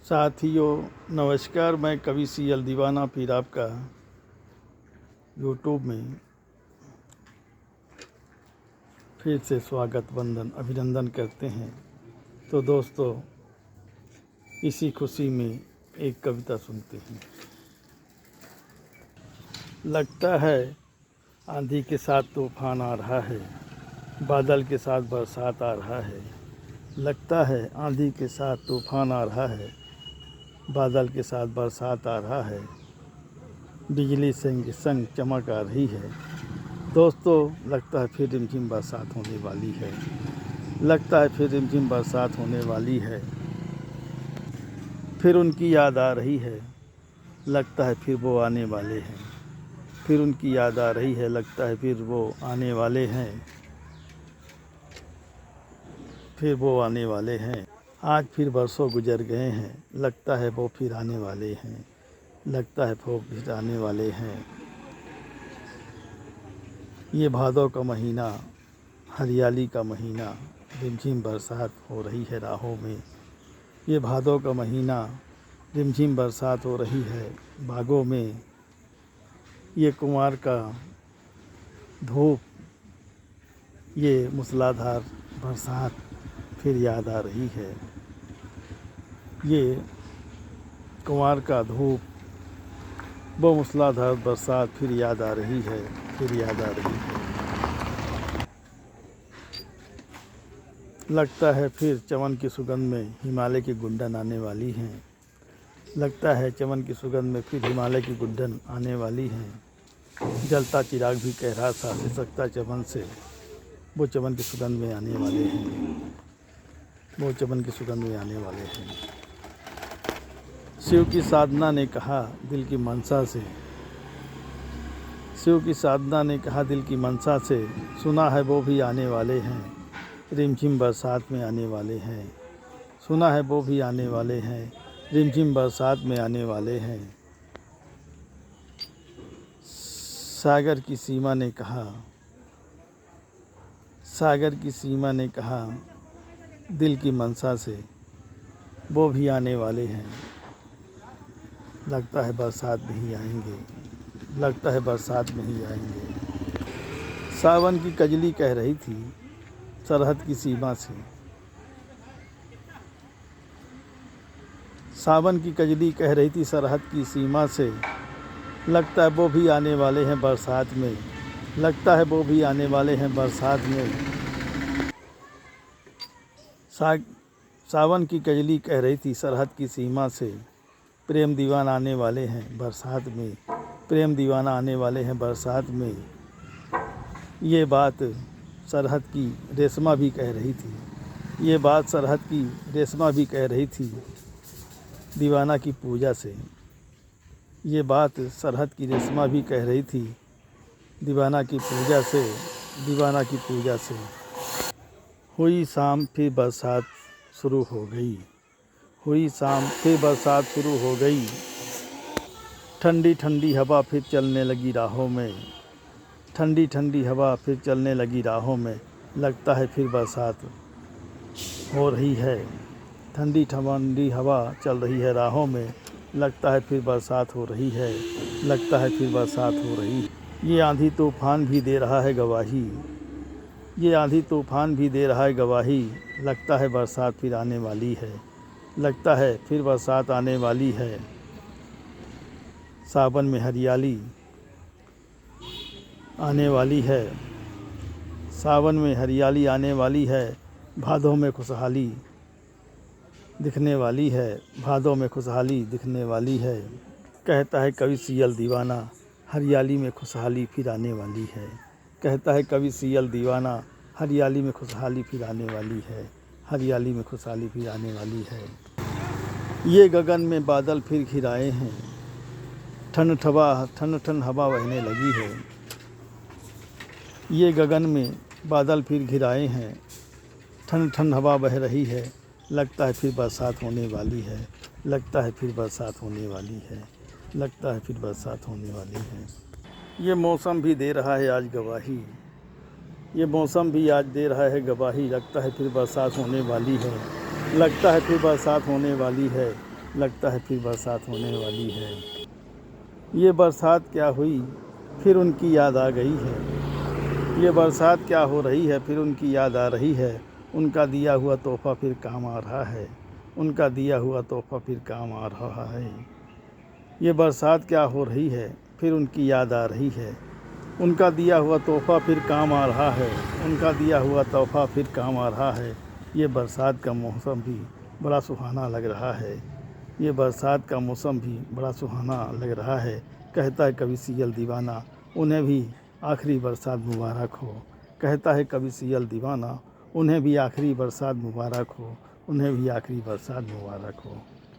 साथियों नमस्कार। मैं कवि सीएल दीवाना फिर आपका यूट्यूब में फिर से स्वागत वंदन अभिनंदन करते हैं। तो दोस्तों इसी खुशी में एक कविता सुनते हैं। लगता है आंधी के साथ तूफान आ रहा है, बादल के साथ बरसात आ रहा है। लगता है आंधी के साथ तूफान आ रहा है, बादल के साथ बरसात आ रहा है, बिजली संग संग चमक आ रही है। दोस्तों लगता है फिर रिमझिम बरसात होने वाली है। लगता है फिर रिमझिम बरसात होने वाली है। फिर उनकी याद आ रही है, लगता है फिर वो आने वाले हैं। फिर उनकी याद आ रही है, लगता है फिर वो आने वाले हैं। फिर वो आने वाले हैं। आज फिर बरसों गुजर गए हैं, लगता है वो फिर आने वाले हैं। लगता है वो फिर आने वाले हैं। ये भादों का महीना, हरियाली का महीना, रिमझिम बरसात हो रही है राहों में। ये भादों का महीना, रिमझिम बरसात हो रही है बागों में। ये कुमार का धूप, ये मूसलाधार बरसात फिर याद आ रही है। ये कुमार का धूप, वो मूसलाधार बरसात फिर याद आ रही है, फिर याद आ रही है। लगता है फिर चमन की सुगंध में हिमालय की गुंडन आने वाली हैं। लगता है चमन की सुगंध में फिर हिमालय की गुंडन आने वाली हैं। जलता चिराग भी कह रहा था सिसकता चमन से, वो चमन की सुगंध में आने वाले हैं। वो चमन की सुगंध में आने वाले हैं। शिव की साधना ने कहा दिल की मनसा से, शिव की साधना ने कहा दिल की मनसा से, सुना है वो भी आने वाले हैं, रिमझिम बरसात में आने वाले हैं। सुना है वो भी आने वाले हैं, रिमझिम बरसात में आने वाले हैं। सागर की सीमा ने कहा, सागर की सीमा ने कहा दिल की मनसा से, वो भी आने वाले हैं। लगता है बरसात में ही आएंगे, लगता है बरसात में ही आएंगे। सावन की कजली कह रही थी सरहद की सीमा से, सावन की कजली कह रही थी सरहद की सीमा से, लगता है वो भी आने वाले हैं बरसात में। लगता है वो भी आने वाले हैं बरसात में। सावन की कजली कह रही थी सरहद की सीमा से, प्रेम दीवाना आने वाले हैं बरसात में। प्रेम दीवाना आने वाले हैं बरसात में। ये बात सरहद की रेशमा भी कह रही थी, ये बात सरहद की रेशमा भी कह रही थी दीवाना की पूजा से। ये बात सरहद की रेशमा भी कह रही थी दीवाना की पूजा से, दीवाना की पूजा से। हुई शाम फिर बरसात शुरू हो गई, हुई शाम फिर बरसात शुरू हो गई। ठंडी ठंडी हवा फिर चलने लगी राहों में, ठंडी ठंडी हवा फिर चलने लगी राहों में। लगता है फिर बरसात हो रही है, ठंडी ठंडी हवा चल रही है राहों में। लगता है फिर बरसात हो रही है, लगता है फिर बरसात हो रही है। ये आंधी तूफान भी दे रहा है गवाही, ये आंधी तूफान भी दे रहा है गवाही। लगता है बरसात फिर आने वाली है, लगता है फिर बरसात आने वाली है। सावन में हरियाली आने वाली है, सावन में हरियाली आने वाली है। भादों में खुशहाली दिखने वाली है, भादों में खुशहाली दिखने वाली है। कहता है कवि सीएल दीवाना हरियाली में खुशहाली फिर आने वाली है। कहता है कवि सीएल दीवाना हरियाली में खुशहाली फिर आने वाली है, हरियाली में खुशहाली फिर आने वाली है। ये गगन में बादल फिर घिराए हैं, ठन ठन हवा बहने लगी है। ये गगन में बादल फिर घिराए हैं, ठन ठन हवा बह रही है। लगता है फिर बरसात होने वाली है, लगता है फिर बरसात होने वाली है, लगता है फिर बरसात होने वाली है। ये मौसम भी दे रहा है आज गवाही, ये मौसम भी आज दे रहा है गवाही। लगता है फिर बरसात होने वाली है, लगता है फिर बरसात होने वाली है। लगता है फिर बरसात होने वाली है। ये बरसात क्या हुई, फिर उनकी याद आ गई है। ये बरसात क्या हो रही है, फिर उनकी याद आ रही है। उनका दिया हुआ तोहफ़ा फिर काम आ रहा है। उनका दिया हुआ तोहफ़ा फिर काम आ रहा है। ये बरसात क्या हो रही है, फिर उनकी याद आ रही है। उनका दिया हुआ तोहफ़ा फिर काम आ रहा है। उनका दिया हुआ तोहफ़ा फिर काम आ रहा है। ये बरसात का मौसम भी बड़ा सुहाना लग रहा है। ये बरसात का मौसम भी बड़ा सुहाना लग रहा है। कहता है कवि सियल दीवाना, उन्हें भी आखिरी बरसात मुबारक हो। कहता है कवि सियल दीवाना, उन्हें भी आखिरी बरसात मुबारक हो। उन्हें भी आखिरी बरसात मुबारक हो।